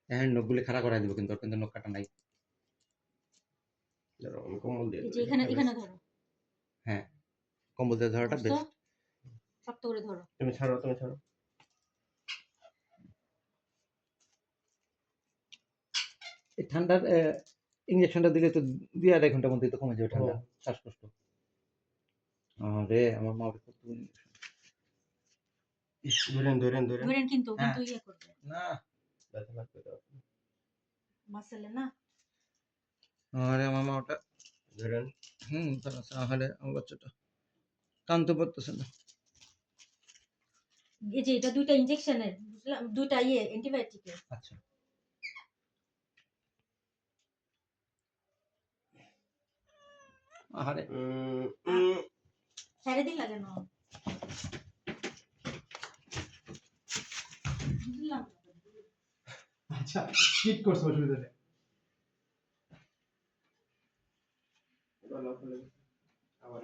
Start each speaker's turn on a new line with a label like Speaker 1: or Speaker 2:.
Speaker 1: হ্যাঁ নখগুলি খাড়া করাই দিব, কিন্তু ওর কিন্তু নখ কাটা নাই।
Speaker 2: কম্বল দিয়ে
Speaker 3: এখানে ধরো।
Speaker 1: হ্যাঁ কম্বল দিয়ে ধরাটা বেস্ট।
Speaker 3: শক্ত করে ধরো।
Speaker 2: তুমি ছাড়ো।
Speaker 1: এই ঠান্ডার ইঞ্জেকশনটা দিলে তো 2-2.5 ঘন্টার মধ্যে তো কমে যাবে ঠান্ডা শ্বাসকষ্ট। আরে আমার মা কত
Speaker 2: ধরেন
Speaker 3: কিন্তু ইয়ে করবে
Speaker 1: না
Speaker 2: ব্যথা লাগবে তো
Speaker 3: মাসেলে না।
Speaker 1: আরে আমার মা ওটা
Speaker 2: ধরেন
Speaker 1: তাহলে আমার বাচ্চাটা কানতে পারতেছে না।
Speaker 3: এই যে এটা দুইটা ইনজেকশনের, বুঝলাম, দুইটা অ্যান্টিবায়োটিকের।
Speaker 1: আচ্ছা আরে
Speaker 3: ছেড়ে দিন লাগে না, বুঝলাম।
Speaker 2: আচ্ছা হিট করছে, অসুবিধা নেই। আবার